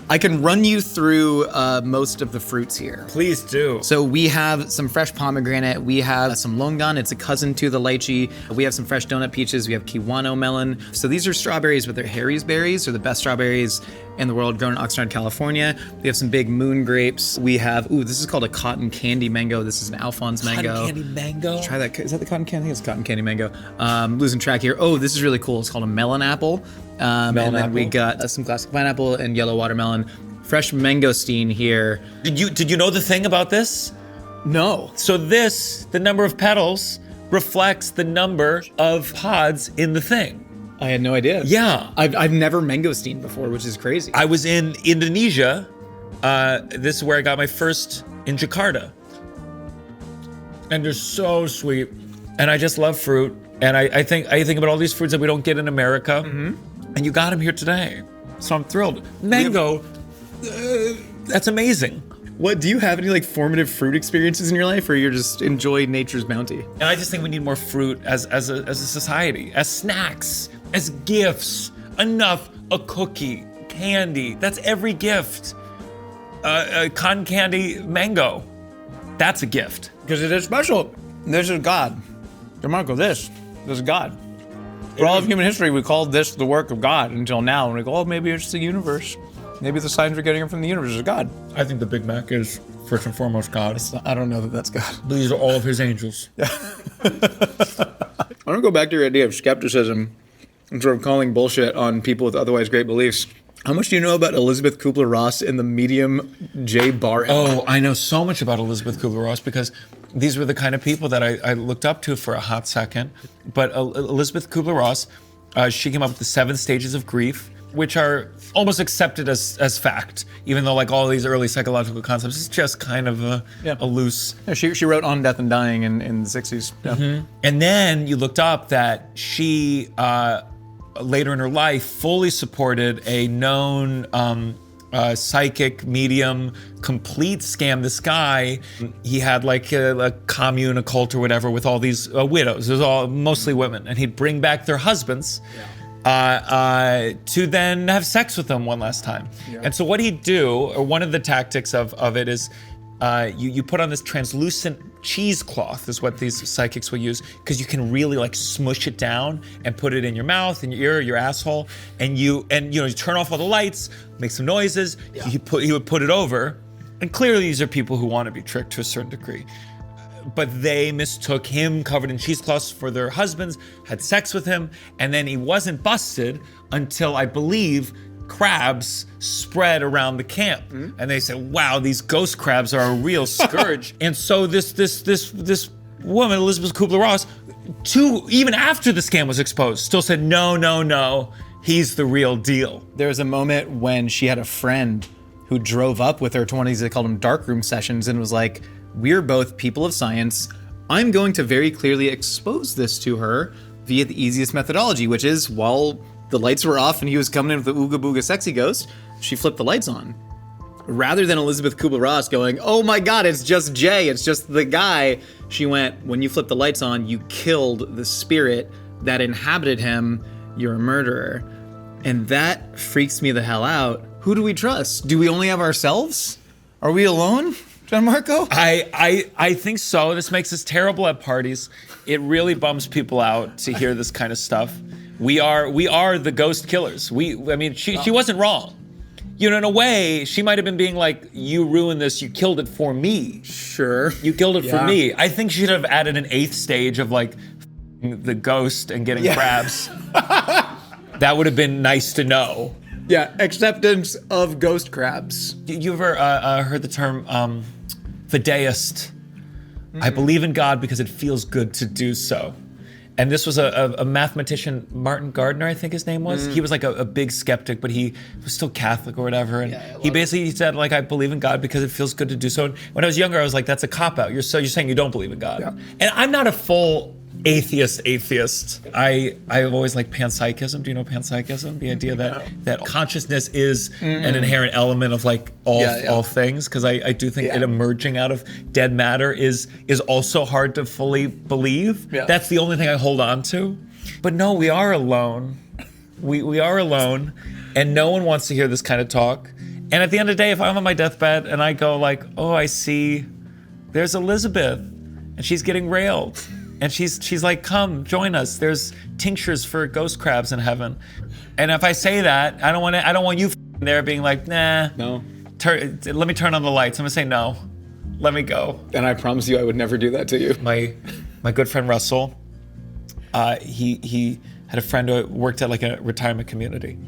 Speaker 2: I can run you through most of the fruits here.
Speaker 1: Please do.
Speaker 2: So we have some fresh pomegranate, we have some longan, it's a cousin to the lychee. We have some fresh donut peaches, we have kiwano melon. So these are strawberries, but they're Harry's berries, they're the best strawberries in the world, grown in Oxnard, California. We have some big moon grapes. We have, this is called a cotton candy mango. This is an Alphonse mango.
Speaker 1: Cotton candy mango?
Speaker 2: Try that, is that the cotton candy? I think it's cotton candy mango. Losing track here. Oh, this is really cool. It's called a melon apple. And then we got some classic pineapple and yellow watermelon. Fresh mangosteen here.
Speaker 1: Did you know the thing about this?
Speaker 2: No.
Speaker 1: So the number of petals reflects the number of pods in the thing.
Speaker 2: I had no idea.
Speaker 1: Yeah.
Speaker 2: I've never mangosteen before, which is crazy.
Speaker 1: I was in Indonesia. This is where I got my first in Jakarta. And they're so sweet. And I just love fruit. And I think about all these fruits that we don't get in America. And you got them here today. So I'm thrilled. Mango, that's amazing.
Speaker 2: What, do you have any like formative fruit experiences in your life, or you just enjoy nature's bounty?
Speaker 1: And I just think we need more fruit as a society, as snacks, as gifts. Enough, a cookie, candy, that's every gift. Cotton candy mango, that's a gift.
Speaker 2: Because it is special. This is God. Gianmarco, this is God. For all of human history, we called this the work of God until now. And we go, oh, maybe it's the universe. Maybe the signs we're getting from the universe is God.
Speaker 1: I think the Big Mac is first and foremost God.
Speaker 2: I don't know that that's God.
Speaker 1: These are all of his angels.
Speaker 2: I want to go back to your idea of skepticism and sort of calling bullshit on people with otherwise great beliefs. How much do you know about Elizabeth Kubler-Ross and the medium J. Barrett?
Speaker 1: Oh, I know so much about Elizabeth Kubler-Ross because these were the kind of people that I looked up to for a hot second. But Elizabeth Kubler-Ross, she came up with the 7 stages of grief, which are almost accepted as fact, even though like all these early psychological concepts, it's just kind of a loose.
Speaker 2: Yeah, she wrote On Death and Dying in the 60s. Yeah.
Speaker 1: And then you looked up that she later in her life, fully supported a known psychic medium, complete scam. This guy, he had like a commune, a cult or whatever with all these widows. It was all mostly women, and he'd bring back their husbands to then have sex with them one last time. Yeah. And so what he'd do, or one of the tactics of it is, you put on this translucent cheesecloth is what these psychics will use, because you can really like smush it down and put it in your mouth, in your ear, your asshole, and you turn off all the lights, make some noises. Yeah. He would put it over, and clearly these are people who want to be tricked to a certain degree. But they mistook him covered in cheesecloths for their husbands, had sex with him, and then he wasn't busted until, I believe, crabs spread around the camp. And they said, wow, these ghost crabs are a real scourge. And so this woman, Elizabeth Kubler-Ross, even after the scam was exposed, still said, no, he's the real deal.
Speaker 2: There was a moment when she had a friend who drove up with her 20s, they called them darkroom sessions, and was like, we're both people of science. I'm going to very clearly expose this to her via the easiest methodology, which is, while the lights were off and he was coming in with the ooga booga sexy ghost, she flipped the lights on. Rather than Elizabeth Kubler-Ross going, oh my God, it's just Jay, it's just the guy, she went, when you flip the lights on, you killed the spirit that inhabited him, you're a murderer. And that freaks me the hell out. Who do we trust? Do we only have ourselves? Are we alone, Gianmarco?
Speaker 1: I think so. This makes us terrible at parties. It really bums people out to hear this kind of stuff. We are the ghost killers. She wasn't wrong. In a way, she might have been being like, you ruined this, you killed it for me.
Speaker 2: Sure.
Speaker 1: You killed it for me. I think she should have added an 8th stage of like the ghost and getting crabs. That would have been nice to know.
Speaker 2: Yeah, acceptance of ghost crabs.
Speaker 1: You ever heard the term fideist? I believe in God because it feels good to do so. And this was a mathematician, Martin Gardner, I think his name was. He was like a big skeptic, but he was still Catholic or whatever. And he basically said, like, I believe in God because it feels good to do so. And when I was younger, I was like, that's a cop-out. You're saying you don't believe in God. Yeah. And I'm not a full atheist. I've always liked panpsychism. Do you know panpsychism? The idea that consciousness is an inherent element of like all things, because I do think it emerging out of dead matter is also hard to fully believe. Yeah. That's the only thing I hold on to. But no, we are alone. We are alone, and no one wants to hear this kind of talk. And at the end of the day, if I'm on my deathbed and I go like, oh, I see, there's Elizabeth, and she's getting railed. And she's like, come, join us. There's tinctures for ghost crabs in heaven. And if I say that, I don't want you there being like, nah. No. Let me turn on the lights. I'm gonna say no. Let me go.
Speaker 2: And I promise you I would never do that to you.
Speaker 1: My good friend Russell, he had a friend who worked at like a retirement community.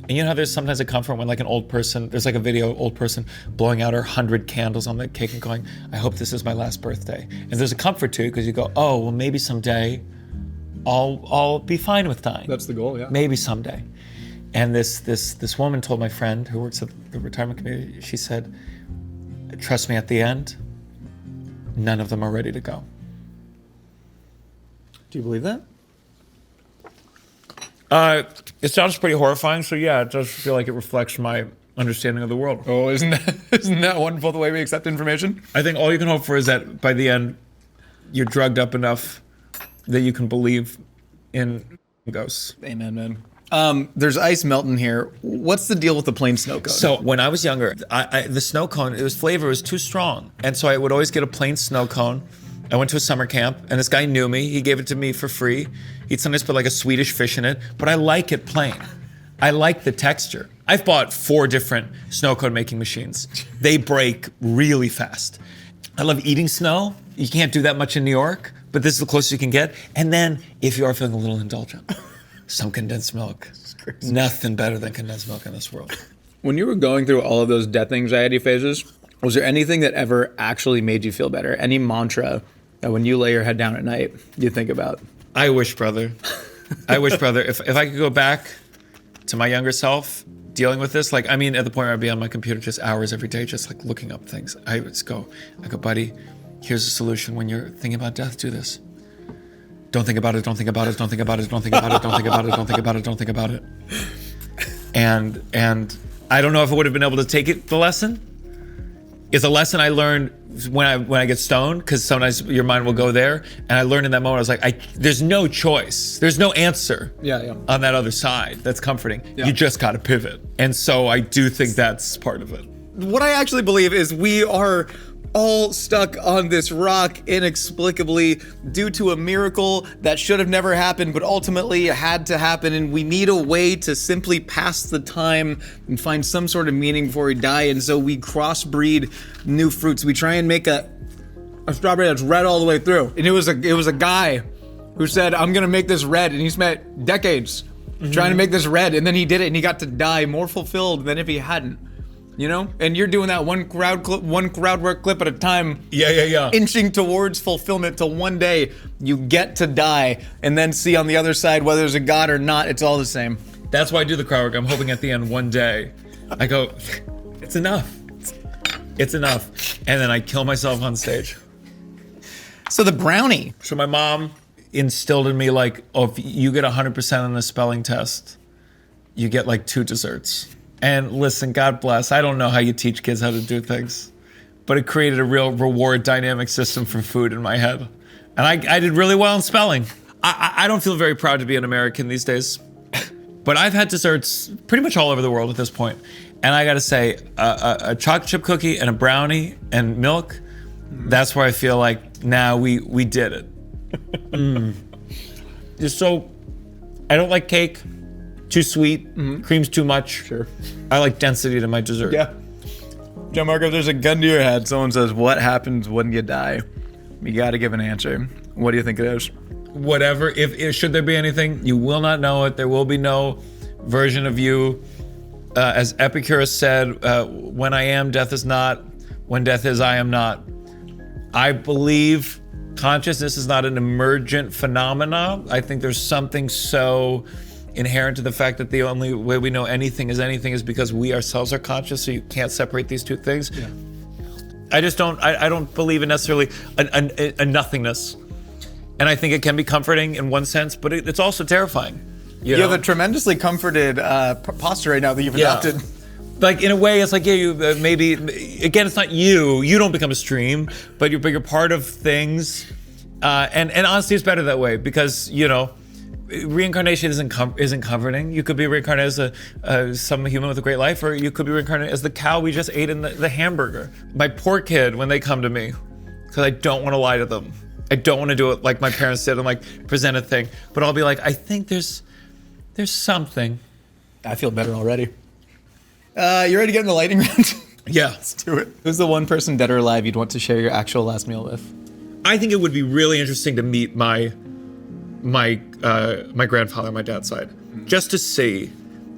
Speaker 1: And you know how there's sometimes a comfort when like an old person, there's like a video, old person blowing out her 100 candles on the cake and going, I hope this is my last birthday. And there's a comfort to it because you go, oh, well maybe someday I'll be fine with dying.
Speaker 2: That's the goal, yeah.
Speaker 1: Maybe someday. And this woman told my friend who works at the retirement community, she said, trust me, at the end, none of them are ready to go.
Speaker 2: Do you believe that?
Speaker 1: It sounds pretty horrifying, so yeah, it does feel like it reflects my understanding of the world.
Speaker 2: Oh, isn't that wonderful the way we accept information?
Speaker 1: I think all you can hope for is that by the end, you're drugged up enough that you can believe in ghosts.
Speaker 2: Amen, man. There's ice melting here. What's the deal with the plain snow cone?
Speaker 1: So when I was younger, the snow cone, flavor was too strong. And so I would always get a plain snow cone. I went to a summer camp, and this guy knew me. He gave it to me for free. He'd sometimes put like a Swedish fish in it, but I like it plain. I like the texture. I've bought 4 different snow cone making machines. They break really fast. I love eating snow. You can't do that much in New York, but this is the closest you can get. And then, if you are feeling a little indulgent, some condensed milk. Nothing better than condensed milk in this world.
Speaker 2: When you were going through all of those death anxiety phases, was there anything that ever actually made you feel better? Any mantra that when you lay your head down at night, you think about?
Speaker 1: I wish, brother. I wish, brother. If I could go back to my younger self dealing with this, like, I mean, at the point where I'd be on my computer just hours every day, just like looking up things. I go, buddy, here's a solution. When you're thinking about death, do this. Don't think about it. Don't think about it. Don't think about it. Don't think about it. Don't think about it. Don't think about it. Don't think about it. And I don't know if I would have been able to take the lesson. It's a lesson I learned when I get stoned, because sometimes your mind will go there. And I learned in that moment, I was like, there's no choice. There's no answer on that other side that's comforting. Yeah. You just got to pivot. And so I do think that's part of it.
Speaker 2: What I actually believe is we are all stuck on this rock inexplicably due to a miracle that should have never happened, but ultimately had to happen, and we need a way to simply pass the time and find some sort of meaning before we die, and so we crossbreed new fruits. We try and make a strawberry that's red all the way through. And it was a guy who said, I'm gonna make this red, and he spent decades trying to make this red, and then he did it, and he got to die more fulfilled than if he hadn't. You know, and you're doing that one crowd work clip at a time.
Speaker 1: Yeah.
Speaker 2: Inching towards fulfillment till one day you get to die and then see on the other side whether there's a God or not. It's all the same.
Speaker 1: That's why I do the crowd work. I'm hoping at the end one day I go, it's enough. It's enough. And then I kill myself on stage.
Speaker 2: So the brownie.
Speaker 1: So my mom instilled in me like, oh, if you get 100% on the spelling test, you get like 2 desserts. And listen, God bless, I don't know how you teach kids how to do things, but it created a real reward dynamic system for food in my head. And I did really well in spelling. I don't feel very proud to be an American these days, but I've had desserts pretty much all over the world at this point. And I gotta say, a chocolate chip cookie and a brownie and milk, that's where I feel like, now we did it. Just so, I don't like cake. Too sweet, cream's too much.
Speaker 2: Sure.
Speaker 1: I like density to my dessert.
Speaker 2: Yeah. Gianmarco, if there's a gun to your head, someone says, what happens when you die? You gotta give an answer. What do you think it is?
Speaker 1: Whatever, if should there be anything, you will not know it. There will be no version of you. As Epicurus said, when I am, death is not. When death is, I am not. I believe consciousness is not an emergent phenomena. I think there's something so inherent to the fact that the only way we know anything is because we ourselves are conscious, so you can't separate these two things. Yeah. I don't believe in necessarily a nothingness. And I think it can be comforting in one sense, but it's also terrifying. You know?
Speaker 2: have a tremendously comforted posture right now that you've adopted.
Speaker 1: Like in a way, it's like, you maybe, again, it's not you don't become a stream, but you're part of things. And honestly, it's better that way because, reincarnation isn't comforting. You could be reincarnated as some human with a great life, or you could be reincarnated as the cow we just ate in the hamburger. My poor kid, when they come to me, because I don't want to lie to them. I don't want to do it like my parents did and like present a thing. But I'll be like, I think there's something.
Speaker 2: I feel better already. You ready to get in the lightning round?
Speaker 1: Yeah.
Speaker 2: Let's do it. Who's the one person, dead or alive, you'd want to share your actual last meal with?
Speaker 1: I think it would be really interesting to meet my grandfather on my dad's side, just to see.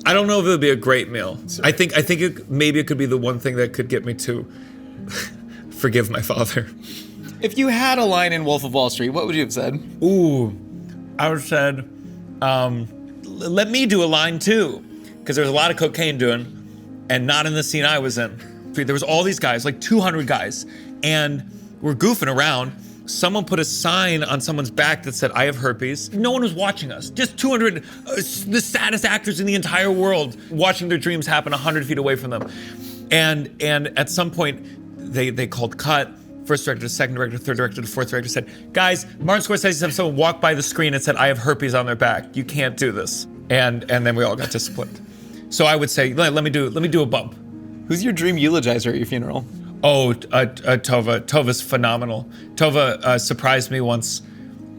Speaker 1: I don't know if it would be a great meal. Sorry. I think maybe it could be the one thing that could get me to forgive my father.
Speaker 2: If you had a line in Wolf of Wall Street, what would you have said?
Speaker 1: Ooh, I would have said, let me do a line too, because there's a lot of cocaine doing, and not in the scene I was in. There was all these guys, like 200 guys, and we're goofing around. Someone put a sign on someone's back that said, I have herpes. No one was watching us. Just 200, the saddest actors in the entire world, watching their dreams happen 100 feet away from them. And at some point, they called cut. First director, second director, third director, fourth director said, guys, Martin Scorsese had someone walk by the screen and said, I have herpes on their back. You can't do this. And then we all got disciplined. So I would say, let me do a bump.
Speaker 2: Who's your dream eulogizer at your funeral?
Speaker 1: Oh, Tova. Tova's phenomenal. Tova surprised me once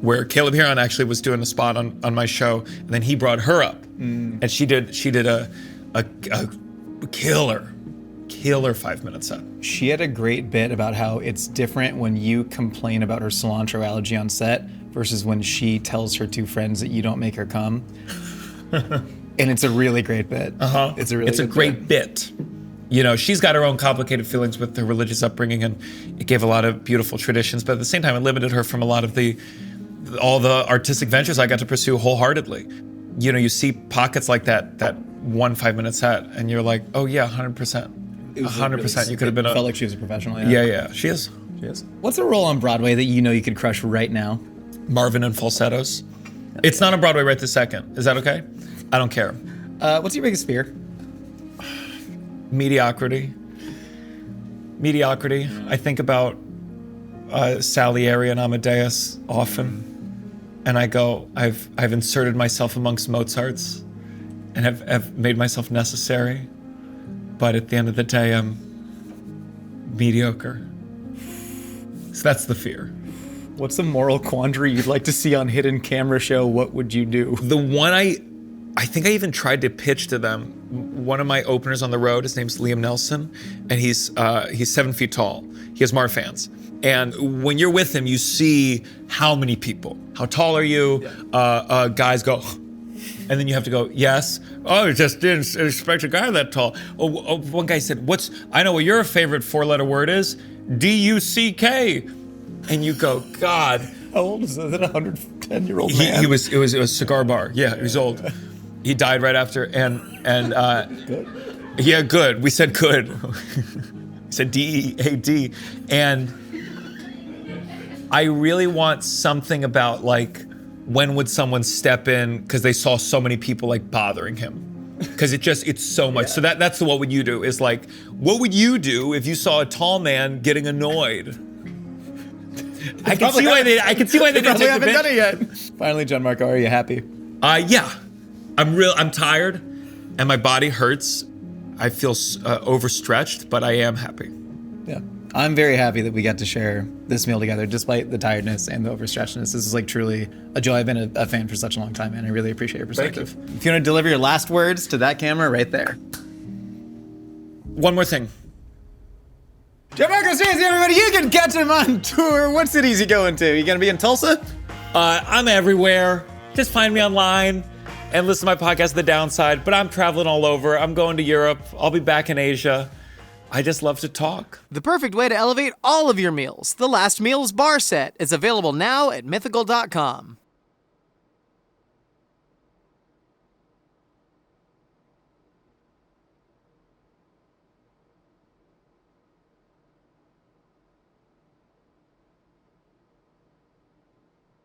Speaker 1: where Caleb Huron actually was doing a spot on my show, and then he brought her up. And she did a killer 5-minute set.
Speaker 2: She had a great bit about how it's different when you complain about her cilantro allergy on set versus when she tells her 2 friends that you don't make her come. And it's a really great bit. It's a great bit. She's got her own complicated feelings with her religious upbringing, and it gave a lot of beautiful traditions, but at the same time, it limited her from a lot of all the artistic ventures I got to pursue wholeheartedly. You see pockets like that 1 5-minute set, and you're like, oh yeah, 100%. 100%. You could have been. It felt like she was a professional.
Speaker 1: Yeah, she is.
Speaker 2: What's a role on Broadway that you could crush right now?
Speaker 1: Marvin and falsettos. It's not on Broadway right this second. Is that okay? I don't care.
Speaker 2: What's your biggest fear?
Speaker 1: Mediocrity. I think about Salieri and Amadeus often, and I go, I've inserted myself amongst Mozarts and have made myself necessary, but at the end of the day, I'm mediocre. So that's the fear.
Speaker 2: What's a moral quandary you'd like to see on Hidden Camera Show? What would you do?
Speaker 1: The one I think I even tried to pitch to them. One of my openers on the road, his name's Liam Nelson, and he's 7 feet tall. He has Mar fans. And when you're with him, you see how many people. How tall are you? Yeah. Guys go, and then you have to go, yes. Oh, I just didn't expect a guy that tall. One guy said, I know what your favorite 4-letter word is, D-U-C-K. And you go, God.
Speaker 2: How old is that? 110-year-old man?
Speaker 1: It was a cigar bar. Yeah, he was old. He died right after, and
Speaker 2: Good.
Speaker 1: Yeah, good. We said good. We said D-E-A-D. And I really want something about like, when would someone step in because they saw so many people like bothering him? Because it's so much. Yeah. So that's the what would you do is like, what would you do if you saw a tall man getting annoyed? I can see why they didn't take
Speaker 2: haven't done it yet. Finally, Gianmarco, are you happy?
Speaker 1: Yeah. I'm tired and my body hurts. I feel overstretched, but I am happy.
Speaker 2: Yeah. I'm very happy that we got to share this meal together, despite the tiredness and the overstretchedness. This is like truly a joy. I've been a fan for such a long time, and I really appreciate your perspective.
Speaker 1: Thank you.
Speaker 2: If you want to deliver your last words to that camera right there.
Speaker 1: One more thing.
Speaker 2: Gianmarco Soresi, everybody, you can catch him on tour. What city is he going to? You gonna be in Tulsa?
Speaker 1: I'm everywhere. Just find me online and listen to my podcast, The Downside. But I'm traveling all over. I'm going to Europe. I'll be back in Asia. I just love to talk.
Speaker 3: The perfect way to elevate all of your meals. The Last Meals Bar Set is available now at mythical.com.